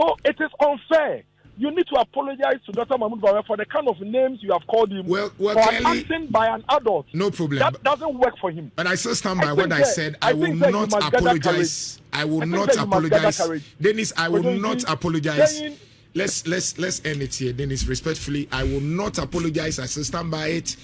So it is unfair. You need to apologize to Dr. Mahmoud Bawumia for the kind of names you have called him well, for clearly, acting by an adult. No problem. That doesn't work for him. But I still stand by what I said. I will not apologize. I will not apologize. Dennis, I will not apologize. Let's end it here, Dennis. Respectfully, I will not apologize. I still stand by it.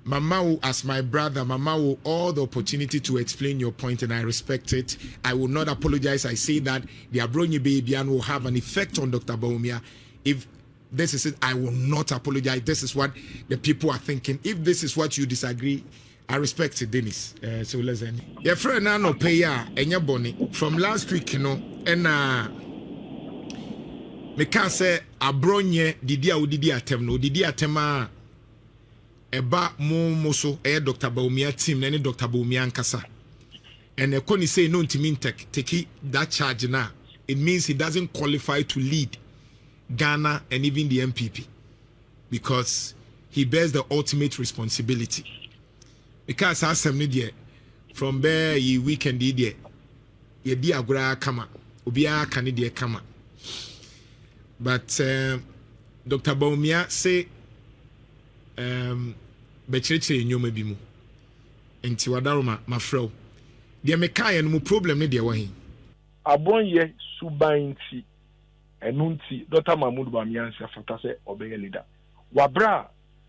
Mama will, as my brother, Mama will all the opportunity to explain your point, and I respect it. I will not apologize. I say that the Abronye baby will have an effect on Dr. Bawumia. If this is it, I will not apologize. This is what the people are thinking. If this is what you disagree, I respect it, Dennis. So let's end. Your friend no pay enya boni from last week, you know, and me can say Abronye didi atem no didi atema eba mo so Dr. Bawumia team na Dr. Bawumia nkasa. And Koni say no ntimi take that charge now. It means he doesn't qualify to lead Ghana and even the MPP because he bears the ultimate responsibility. Because as some media from there ye weekend there ye di agora kama obia kanide kama. But Dr. Bawumia say becheche nyoma bi mu enti wadaroma mafrɛ de mekae no mu problem ne de wɔ he Abronye subanti enunti Dr. Mahmoud Bawumia nsa fata se obeye leader wabra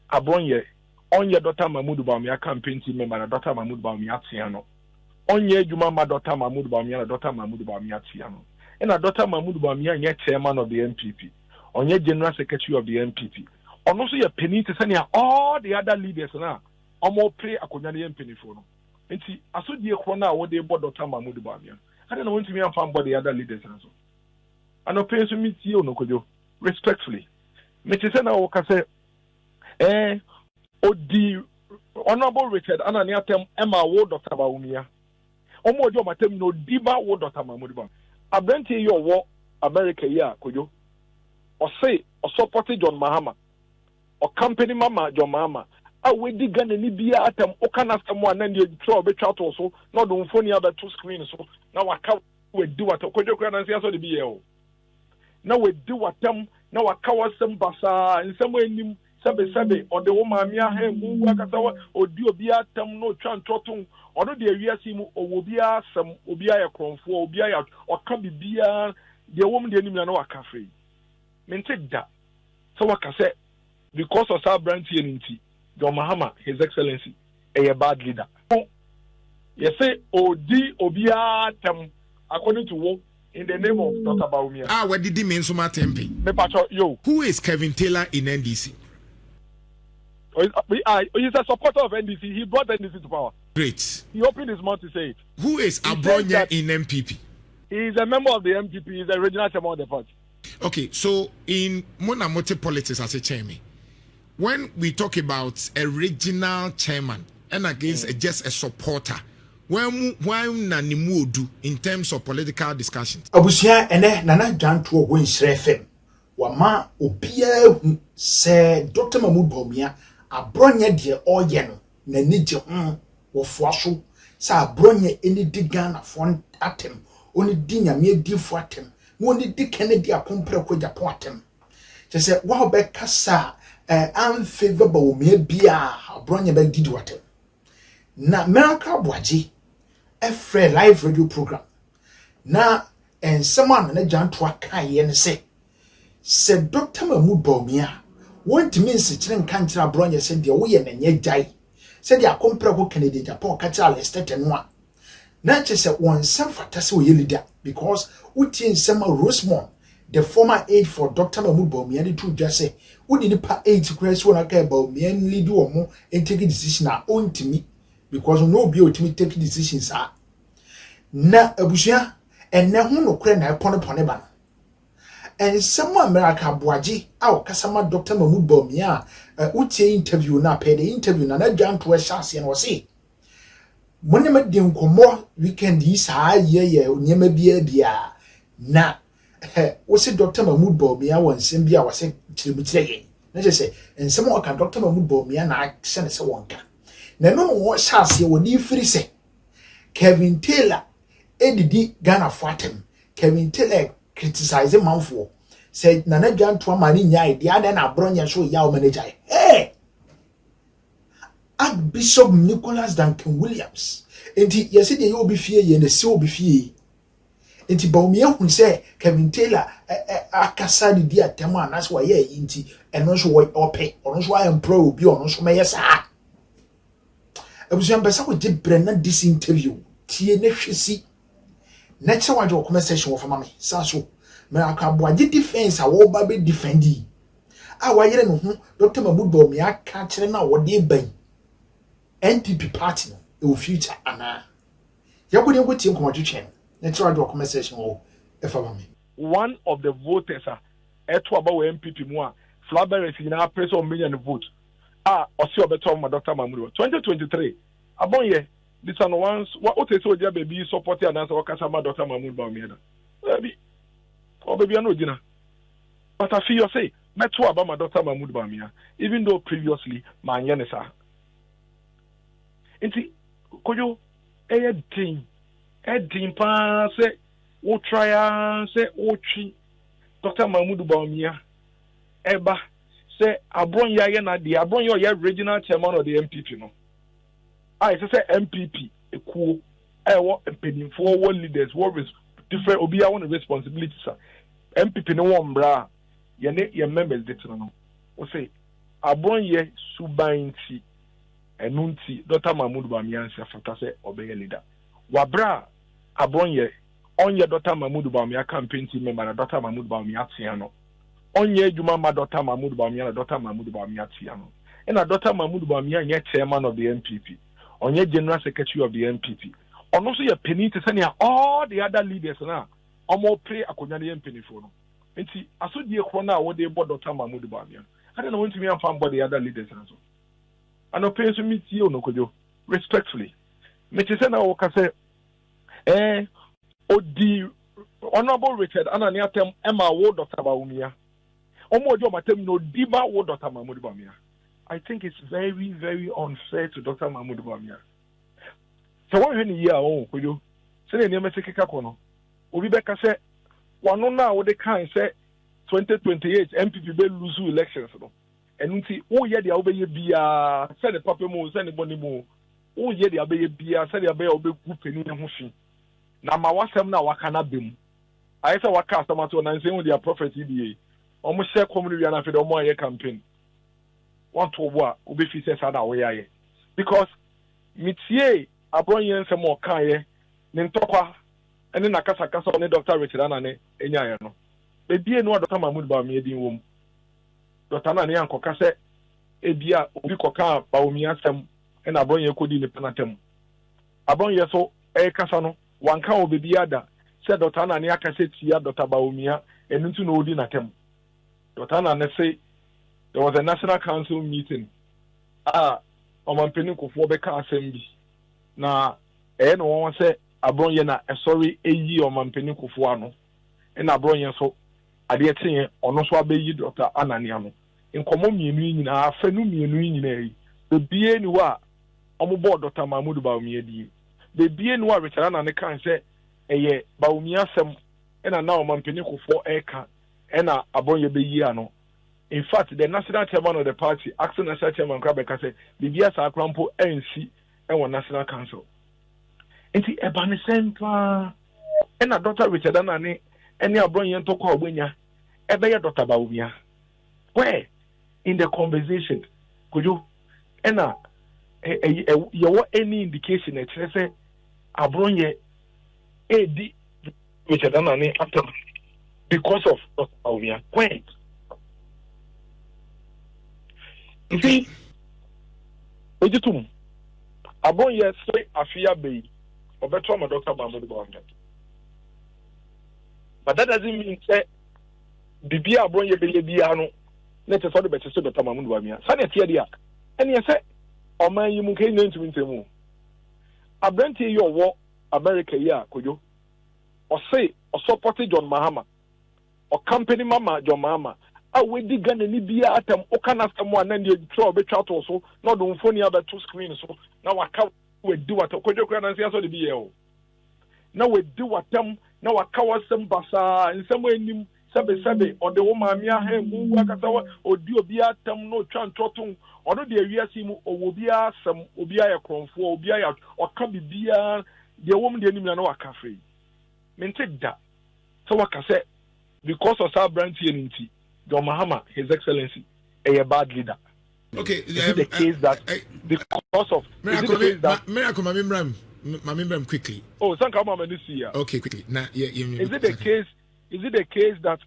Abronye onye Dr. Mahmoud Bawumia campaign team member na Dr. Mahmoud Bawumia tia no onye adwuma ma Dr. Mahmoud Bawumia na Dr. Mahmoud Bawumia tia no na Dr. Mahmoud Bawumia nye chairman of the MPP onye general secretary of the MPP ono so ye penny to send all the other leaders na omo pray akonya the MPP for no enti asodie kro na wo de bo Dr. Mahmoud Bawumia I don't want to be a fan by the other leaders also. And I pay to meet you, no could you respectfully. Metisena Oka say, the Honorable Richard Ananiatem Emma Ward Dr. Bawumia. Omo jo matem no diba Ward Dr. Mahmoud Bawumia. Abronye your war America ya could you? Or say or support John Mahama or company mama John Mahama. We dig and any be at them, or can ask someone and you throw a bit out also, not on phone other two screens. So now I can't do what could you can answer the BL. Now we do what them, now I cover some basa and somewhere in Sabe or the woman Mia Wakasawa or do be at them no chan totum or no dear Yasim or will be some Obia Cron for Obia or can be beer the woman the enemy no a cafe. Maintain that. So what I say because of our brand TNT. John Mahama, His Excellency, a bad leader. You say, Odi Obiatem, according to what, in the name of Dr. Bawumia. What did he mean so much, MP? Who is Kevin Taylor in NDC? He's a supporter of NDC. He brought NDC to power. Great. He opened his mouth to say it. Who is Abronye in MPP? He is a member of the MPP. He is a regional chairman of the party. Okay, so in Monamote politics as a chairman, when we talk about a regional chairman and against just a supporter, when Nanimu do in terms of political discussions? Abusia ene nana janto go nsrefem. Wama obia se Dr. Mahmoud Bawumia Abronye de oye no na nije wo foaso sa Abronye eni di Ghana fon atem oni di nyame di fo atem oni di Kennedy akompre ko Japan atem. Se wa be kasa unfavorable Bawumia bia Abronye be didi watem na America Aboagye a live radio program na someone na janto akaye ne se Dr. Mahmoud Bawumia want me nsikire nka nkira Abronye se de wo ye na nya jai se de akompra ko Kennedy Japan ka kira lestate no a na che se won sem fata se wo ye leader because uti nsem Rosemont the former aide for Dr. Mahmoud Bawumia the two just say wodi nipa 8 crazy wona ka Bawumia lead wo mo and take decision a ontimi because no be ultimate take decisions are na abusia enne ho no kure na epone ba and someone America Aboagye kasama Dr. Mahmoud Bawumia utie interview na pay the interview na janto a chance and say monema de nkomo weekend yi saa ye onyema bia na wo se Dr. Mahmoud Bawumia won nsem bia wo se kiremutire na je say nsem o ka Dr. Mahmoud Bawumia na akse ne se wonka na no wo chance wo ni firi se Kevin Taylor edidi Ghana fatem Kevin Taylor criticize manfo say Nana Jantua mani nyai dia na Abronye so ya o manager hey Archbishop Nicholas Duncan Williams enti yesi de obi fie ye na se obi fie enti Bawumia hu say Kevin Taylor akasa di atem anas wa ye enti eno so wo ope ono so am pro obi ono so meye sa ebusu ambesa ko dibre na this interview tie na hwesi na che wa jo comment section wo fama me sa so me Aboagye defense a wo ba be defendi a wa yere no ho Dr. Mahmood Bawumia ka kire na wo de ban NPP party no future ana yakodi ngo tie nkomo twetwe na che wa jo comment section wo e fama me one of the voters eto about MPP mu a Flaberry na press on million vote osi obeto ma Dr. Mahmood 2023 Abronye this one once what say oja baby support and answer okasa ma Dr. Mahmood Bawumia na baby no dina but I feel say meto about ma Dr. Mahmood Bawumia even though previously man ye ne sa enti kojo edin pa say wo try say wo twi Dr. Mahmood Bawumia eba say Abronye ye na de Abronye ye regional chairman of the MPP no I say MPP ekuo wo empenimfo wo leaders wo different obi a one responsibilities MPP no one bra ye ne ye members de no wo say Abronye subanti enunti Dr. Mahmood Bawumia nsia fata say obeye leader wabra Abronye onye Dr. Mahmood Bawumia campaign team member na Dr. Mahmood Bawumia tia no onye adwuma ma Dr. Mahmood Bawumia na Dr. Mahmood Bawumia tia no na Dr. Mahmood Bawumia nye chairman of the MPP onye general secretary of the MPP ono so ye penny to say all the other leaders na omo pray akonya ne penny fo no nti asodie kro na wo de bo Dr. Mahmood Bawumia I don't want to me am fan the other leaders na so and opinion to meet you no kojo respectfully me say na wo ka say Odi Honorable Richard Anani atem Emma wo Dr. Bawumia. Omo ojo matem no diba wo Dr. Mahmood Bawumia. I think it's very, very unfair to Dr. Mahmood Bawumia. So what when year on koyo? Say ne me sekeka kono. Obi beka say wano na wo de kan say 2028 MPP be lose elections no. Enu nti wo ye dia wo be ye bia say the papa mu say ne boni mu. Wo ye dia be ye bia say dia be wo be gu peni ne ho fi. Na ma wasem na waka na bem ayese waka asamato na nse hu dia prophet EBA omo share community na fe de omo aye campaign want to wo a obi fi se sa na wo yaye because mitie Abronye nsem o kan ye ne ntokwa ene na kasa ne Dr. Richard Anane enya ye no bebie no Dr. Mahmood Bawumia din wom Dr. Anane ankoka se ebia obi koka Bawumia sem ena Abronye kodi ne penatem Abronye so kasa no wanka obebi ada said Dr. Anani akase tia Dr. Bawumia enuntu no odi natem Dr. Anani say there was a national council meeting omampeni kofo beka assembly na no won say Abronye na sorry eyi omampeni kofo ano na Abronye so ade etie ono so abeyi Dr. Anani ano nkomo mienu nyina afanu mienu nyina yi bebie ni wa omobo Dr. Mahmood Bawumia di bebie no Richard Anane kan say eye Bawumia sem na omampeni kofo eka na Abronye beyi ano. In fact, the national chairman of the party, acting national chairman Krabeka say bibia sa krampo NC and national council. Enti ebane sempa na Dr. Richard Anane any Abronye to ko ogbenya ebeye Dr. Bawumia. Where in the conversation could you na you any indication that say Abronye di Richard Anane after because of Dr. Bawumia. Wait. See, Ojitum Abronye say Afia Bay or better my Dr. Mahmood Bawumia. But that doesn't mean say Bibia Abronye Biano let us all the better Dr. Mahmood Bawumia. Sunny Tiadia. And you say, O man, you must name to me. Abronye your war America, yeah, could you? Or say, or support John Mahama, or company Mama John Mahama. I will dig and be at them, or can ask someone and you throw a bit out also, not on phone other two screens. So now I can't do what could you can answer the BL. Now we do what them na wakawa sem basa in some way nim sebe or the woman mia he mu akasa odi obi atam no twa ntoton ono de awiase mu obi asem obi aye kronfo obi aye oka bibia de wom de nim na waka free mente da so waka say because of our brand unity John Mahama his excellency a bad leader. Okay, is it the case that because of Mamim quickly. Oh, thank you, Mama. Okay, quickly. Now, is it the case? Is it the case that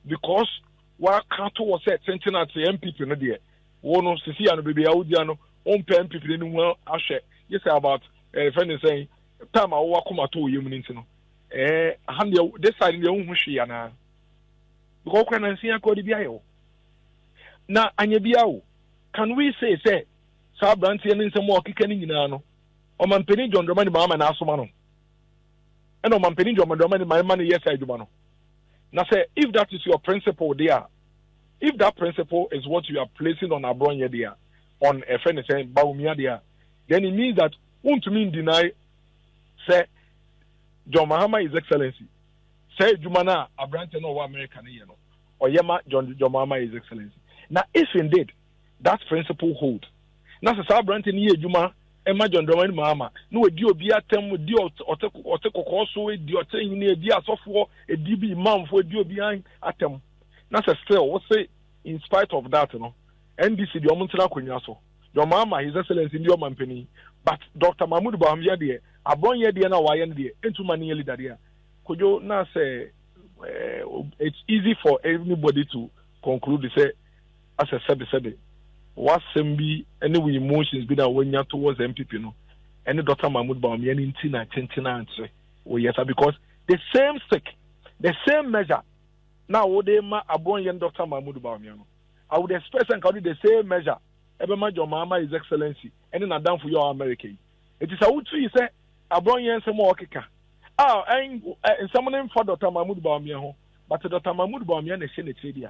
because what can't was said, sending out the MPP no there, one of Sisi and baby Audiano, on MPP anyone I share. Yes, about friend is saying, time I walk come to you, Minino. Hand this side in the own Shiana. Because when I see a code bio. Now, Anyabiao, can we say, Sabranti and some more kicking in ano? O man penny John Romani Mama na asomano. And o man penny John Romani my money yes I do mano. Now say if that is your principle there, if that principle is what you are placing on Abronye there, on a friend saying Bawumia there, then it means that won't mean deny say John Mahama is excellency. Say Jumana Abrante no American no. Or Yema John Mahama is excellency. Now if indeed that principle hold, now say Abrante ni Juma Emma John Dramani Mama, no, dear be a term with dear or take also, dear saying near dear software, a DB mom for dear behind at them. That's a still, what say, in spite of that, you know, NDC, the Omontela Kunyaso, your mama, His Excellency in your company, but Dr. Mahmoud Bawumia, dear, Abronye, dear, now I am dear, into money leader, dear. Could you now say it's easy for anybody to conclude, say, as a sabe. What be any emotions be that when you're towards MPP, no, and Dr. Mahmoud Bawumia in Tina, yes, because the same stick, the same measure. Now, would they ma Abronye and Dr. Mahmoud Bawumia? I would expect and call it the same measure. Every man, your mama is excellency, and then I done for your American. It is a wood tree, say Abronye and some more kicker. And someone for Dr. Mahmoud Bawumia, but Dr. Mahmoud Bawumia is in the trade.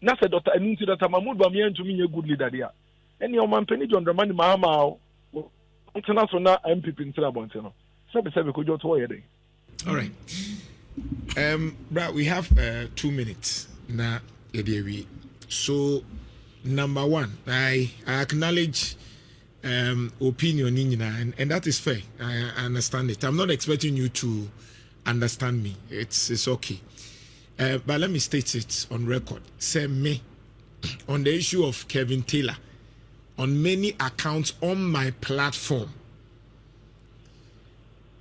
Na se Dr. Anunti Dr. Mahmoud Bawumia to me a good leader there. And your man penny John Dramani Mahama international MPP in Trabantino. Sabe could you to day. All right. Brad, we have 2 minutes now. So number one, I acknowledge opinion and that is fair. I understand it. I'm not expecting you to understand me. It's okay. But let me state it on record. Say me on the issue of Kevin Taylor on many accounts on my platform.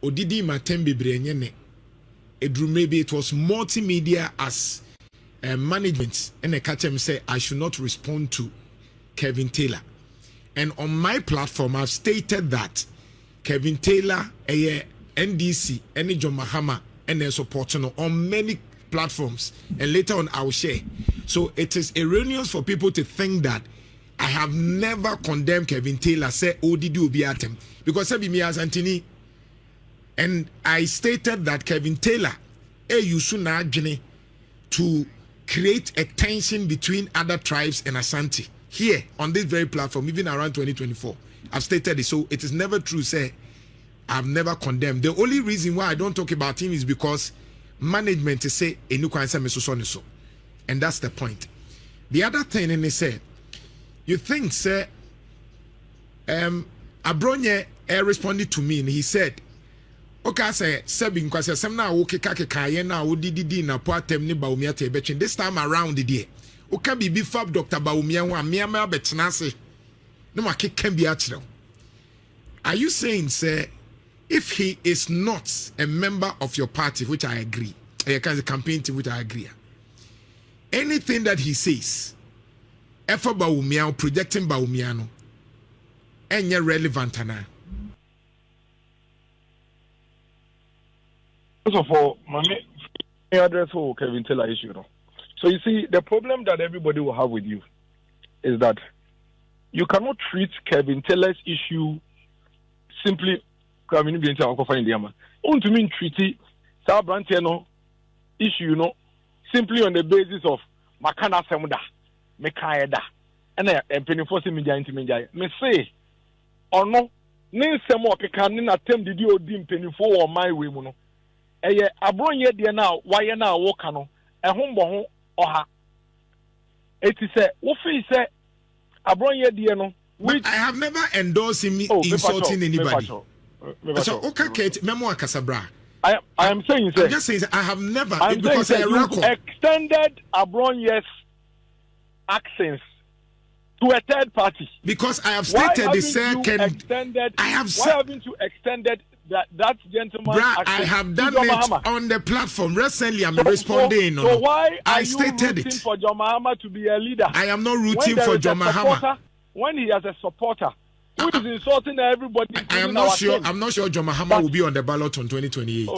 Odidi Matembe Brenyene. Maybe it was multimedia as management, and a catch him say I should not respond to Kevin Taylor. And on my platform, I've stated that Kevin Taylor, NDC, any John Mahama, and their supporting on many platforms, and later on I'll share. So it is erroneous for people to think that I have never condemned Kevin Taylor, say ODD Obiatem, because I be me as Anthony, and I stated that Kevin Taylor to create a tension between other tribes and Asante here on this very platform, even around 2024. I've stated it, so it is never true. Say I've never condemned. The only reason why I don't talk about him is because management is say a new so, and that's the point. The other thing, and they say, you think, say, Abronye responded to me, and he said, okay, say, Sabin, because some now okay, kaka, now did na poatem ni Bawumia te betchin. This time around the day, okay, be fab Dr. Bawumia wa miama betnase. No ma can be actual. Are you saying, say, if he is not a member of your party, which I agree, a campaign team, which I agree, anything that he says, ever Bawumia, projecting Bawumia, any relevant now? First of all, my address for Kevin Taylor issue. So you see, the problem that everybody will have with you is that you cannot treat Kevin Taylor's issue simply. I mean, being to find the man. To mean treaty, Sabranteno issue, simply on the basis of Makana Samuda, Mekaeda, and penny media into media. Me say, or no, name some more can attempt the deal dim penny for my way, Abronye deɛ now why na woka no ɛho mbɔ ho ɔha eti sɛ wo feel sɛ Abronye deɛ no which I have never endorsed him insulting anybody. So okay Kate memo akasabra I am saying I'm just saying I have never because I record extended Abronye's actions to a third party because I have stated the second why haven't you extended that gentleman I have done it on the platform recently. I'm responding. So why are I you stated rooting it for John Mahama to be a leader? I am not rooting for John Mahama. When he has a supporter who is insulting everybody. I'm not sure John Mahama will be on the ballot on 2028.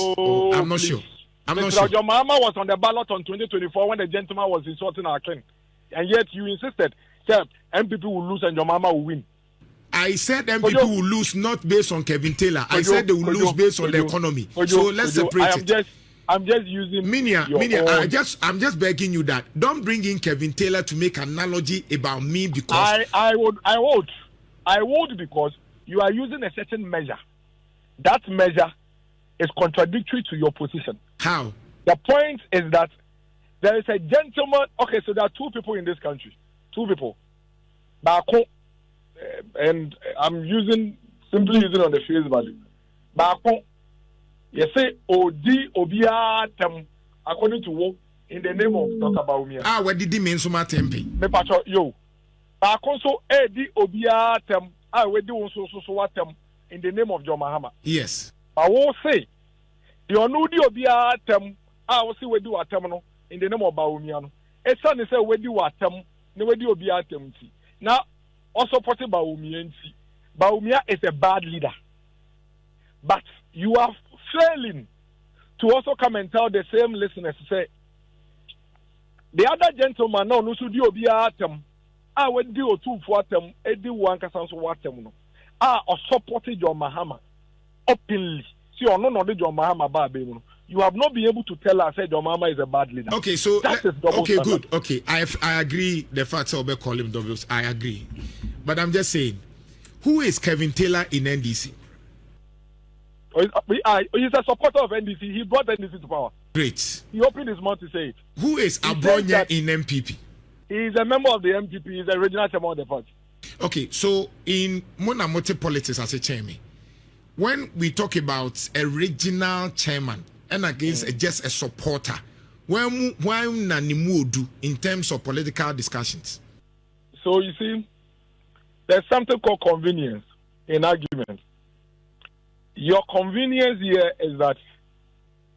I'm not sure. I'm not sure. John Mahama was on the ballot on 2024 when the gentleman was insulting our king, and yet you insisted that MPP will lose and John Mahama will win. I said MPP will lose not based on Kevin Taylor. I said they will lose based on the economy. So let's separate it. I'm just using Minia, I'm just begging you that don't bring in Kevin Taylor to make analogy about me because I would because you are using a certain measure. That measure is contradictory to your position. How? The point is that there is a gentleman. Okay, so there are two people in this country. Two people. Bako, and I'm simply using on the face value. Bako, you say Odi Obiatem according to what in the name of Dr. Bawumia. What did he mean so much tempe? Me pacho yo. Bako so Edi Obiatem. We do so watem in the name of John Mahama. Yes. I will say the Onudi Obiatem. I will say we do atem no in the name of Bawumia no. It's son say we do atem. No we do Obiatem. Now also supported Bawumia. Bawumia is a bad leader, but you are failing to also come and tell the same listeners to say the other gentleman no no should do Obiatem. I would do two for them, Eddie one Casanso Watem. Or supported John Mahama openly. See, or no, John Mahama Baby. You have not been able to tell us that John Mahama is a bad leader. Okay, so okay, good. Okay, I agree. The facts I'll call him doubles. I agree, but I'm just saying, who is Kevin Taylor in NDC? He's a supporter of NDC. He brought NDC to power. Great. He opened his mouth to say it. Who is Abronye in MPP? He is a member of the MPP. He is a regional chairman of the party. Okay, so in Monamote politics as a chairman, when we talk about a regional chairman and against just a supporter, when Nanimu do in terms of political discussions? So you see, there's something called convenience in argument. Your convenience here is that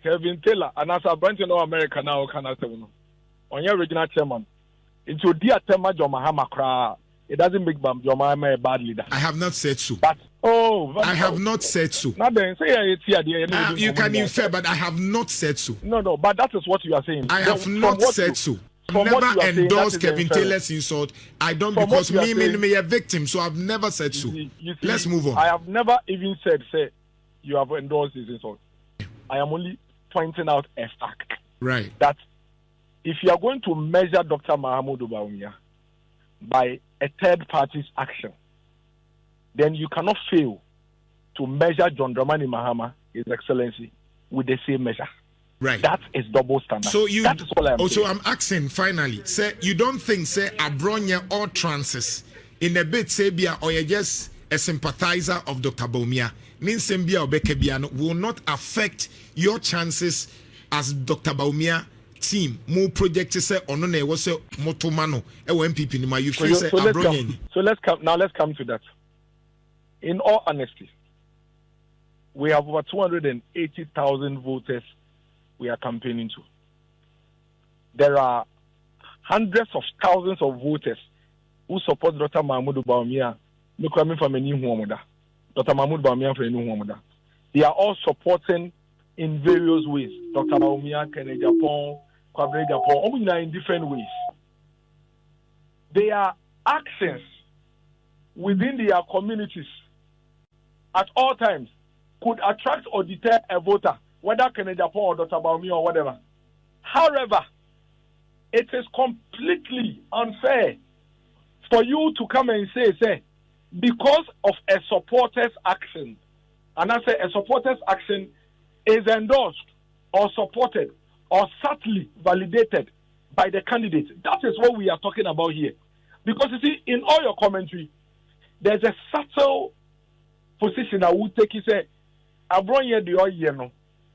Kevin Taylor and as a branch in America now can on your regional chairman. Into dear Tema John Mahama cry. It doesn't make John Mahama a bad leader. I have not said so. But I have not said so. Now then, say it's here. You can infer, but I have not said so. No, but that is what you are saying. I have not said so. I've never endorsed Kevin Taylor's insult. I don't because me a victim, so I've never said so. You see, let's move on. I have never even said you have endorsed his insult. I am only pointing out a fact. Right. That if you are going to measure Dr. Mahamudu Bawumia by a third party's action, then you cannot fail to measure John Dramani Mahama, His Excellency, with the same measure. Right. That is double standard. So that is all I'm saying. I'm asking finally, say you don't think Abronye or Transis in a bit say bia or you just a sympathizer of Dr. Bawumia means Sembia or Bekebiano will not affect your chances as Dr. Bawumia team more project say ono na was say motomano e MPP ni ma you feel say Abronye. So let's come to that. In all honesty, we have over 280,000 voters we are campaigning to. There are hundreds of thousands of voters who support Dr. Mahmoud Bawumia. No coming from any Dr. Mahmoud Bawumia from any. They are all supporting in various ways. Dr. Bawumia, Kennedy Japan, Kwabre Japan, all in different ways. Their actions within their communities at all times could attract or deter a voter, whether Kennedy Japan or Dr. Bawumia or whatever. However, it is completely unfair for you to come and say, because of a supporter's action, and I say a supporter's action is endorsed or supported or subtly validated by the candidate. That is what we are talking about here. Because you see, in all your commentary, there's a subtle position I would take. You say, Abronye the Oyeno,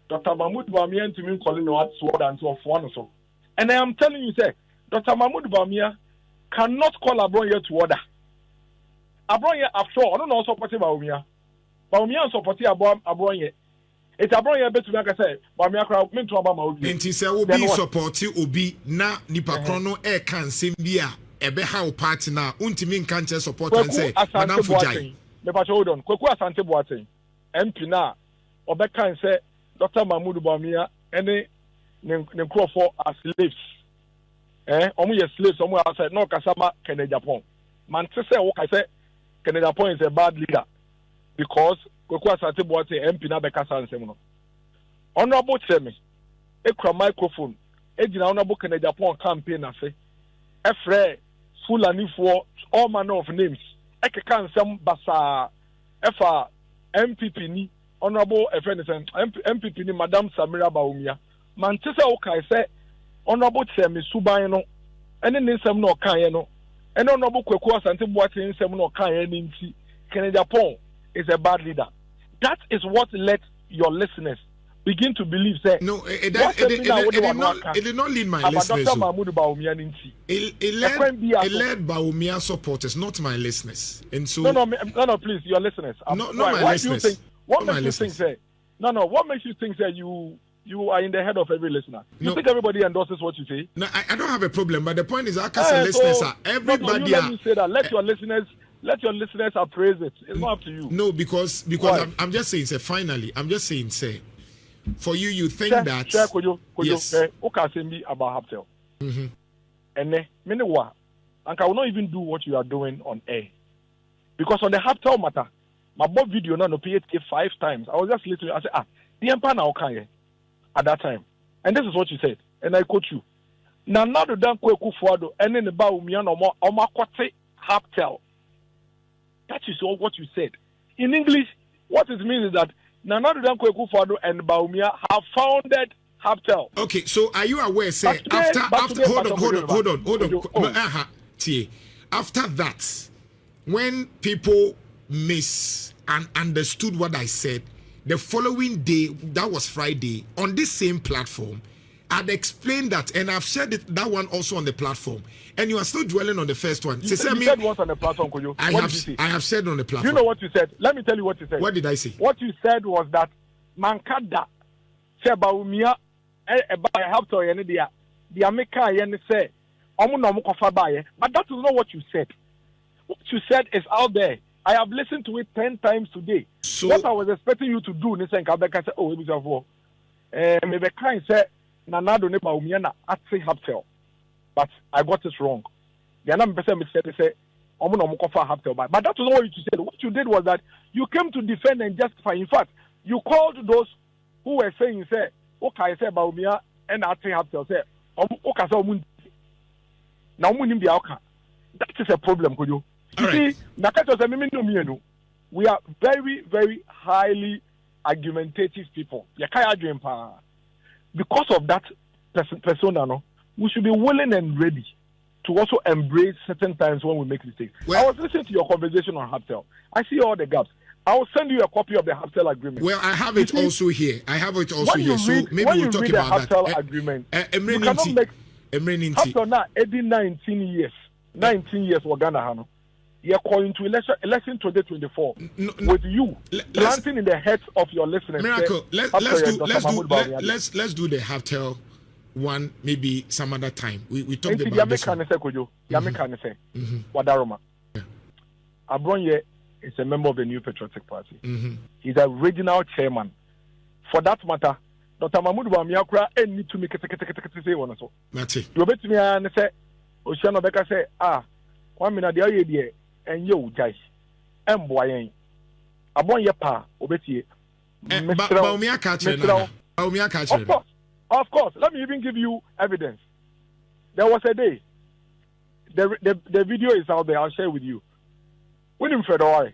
Dr. Mahmoud Bawumia to me calling no sword and so on and so. And I am telling you, say, Dr. Mahmoud Bawumia cannot call Abronye to order. Abronye, after all, I don't know supporting Bawumia. Bawumia supporting Abronye. It's Abronye bet to make a say, Bawumia crowd meant to Obama. Enti se obi support obi na nipa krono e kan sembia ebe how party na untimi nkan che support and say Madam Fujai. Me pa hold on. Kweku Asante Boateng. MP na obeka say Dr. Mahmoud Bawumia ene ne nkrofo as slaves. Omu ye slaves, omu outside no kasama Kenya Japan. Man say wo ka say Kenya Japan is a bad leader because Kweku Asante Boateng MP na beka sansem no. Honorable Chemi ekra microphone ejina Honorable Kenya Japan campaign afe efre Fulani for all manner of names ekeka nsem basa efa MPP ni Honorable MPP ni Madam Samira Bawumia man te say wo kai say Honorable Chemi Suban no ene nsem no kan ye no ene Honorable Kweku Asante Boateng nsem no kan ye ni nti Kenya Japan is a bad leader. That is what let your listeners begin to believe. Say no, it did not lead my listeners. It led Bawumia supporters, not my listeners. And so no, please, your listeners. Not my listeners. What makes you think say? No. What makes you think that you are in the head of every listener? You think everybody endorses what you say? No, I don't have a problem. But the point is, our listeners are everybody. Let me say that. Let your listeners appraise it. It's not up to you. No, because I'm just saying, say, finally, I'm just saying, say, for you think that yes. Okay, about Haptel. And meanwhile, I will not even do what you are doing on air. Because on the Haptel matter, my board video now no PHK 5 times. I was just listening. I said, the empire now can at that time. And this is what you said. And I quote you. Now the dan kweku fuado and then the Bawumia no more omakwate Haptel. That is all what you said. In English, what it means is that Nanado Dankweku Fado and Bawumia have founded Haptel. Okay, so are you aware, say, after hold on. After that, when people miss and understood what I said, the following day, that was Friday, on this same platform, I'd explained that, and I've shared that one also on the platform. And you are still dwelling on the first one. You said what on the platform, Koyo? I have said on the platform. You know what you said? Let me tell you what you said. What did I say? What you said was that Mankada, Bawumia, helped or any dia, the America say, but that is not what you said. What you said is out there. I have listened to it 10 times today. So what I was expecting you to do, Nisenka say, oh, it was maybe kind say. Nanado ne Bawumia na Ay3 Haptel, but I got it wrong. The other person said Haptel, but that was not what you said. What you did was that you came to defend and justify. In fact, you called those who were saying, say, okay, say Bawumia and Ay3 Haptel, say, okay, so now that is a problem, could you? You see, we are very, very highly argumentative people. Because of that persona, no, we should be willing and ready to also embrace certain times when we make mistakes. Well, I was listening to your conversation on Haptel. I see all the gaps. I will send you a copy of the Haptel agreement. Well, I have it also here. So maybe we'll talk about that. Haptel agreement, you cannot make Haptel now 19 years. 19 years for Ghana. You're calling to election 2024 with you planting in the heads of your listeners. Miracle. Let's do the Haptel one maybe some other time. We talked about this one. Wadaroma. Abronye is a member of the New Patriotic Party. He's a regional chairman. For that matter, Dr. Mahmoud Bawumia need to make say one so. That's it. You bet me and say, Oceano Becca say, 1 minute the idea. And you guys, and boy, Abronye pa obeti. Bawumia catcher. Of course. Let me even give you evidence. There was a day. The video is out there. I'll share with you. When in Federal,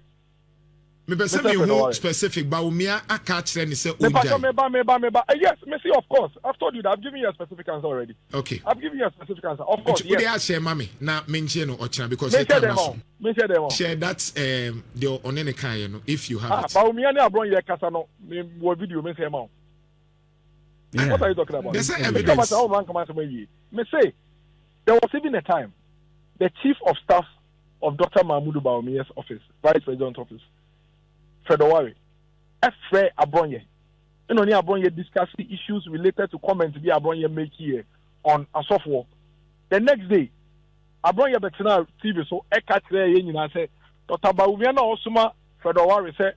Me be say me who specific Bawumia catch any say Ojai. Yes, me see, of course. I've told you that. I've given you a specific answer already. Okay. I've given you a specific answer. Of course. Yes. They share mami na mention no ochina because you can share that the on any kind, no, if you have it. Bawumia na Abronye kasa no me video me say ma. What are you talking about? There's evidence. Me say there was even a time the chief of staff of Dr. Mahmoud Bawumia's office, Vice President's office, Fredowari, F. Abronye. You know, Abronye discussed the issues related to comments the Abronye make here on a software. The next day, Abronye Betina TV so Eka Tre say Dr. Bawumia na Osuma Fredowari say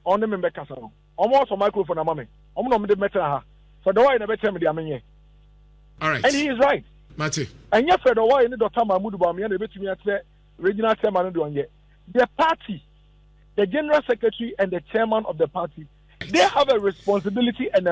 on the member Casano. Almost a microphone a mommy. I'm not the better ha. Fredowari never tell me the amenye. All right. And he is right. Matthew. And yet Fredowari and Dr. Mahmoud Bawumia they bet me at regional chairman do on the party, the general secretary and the chairman of the party, they have a responsibility and a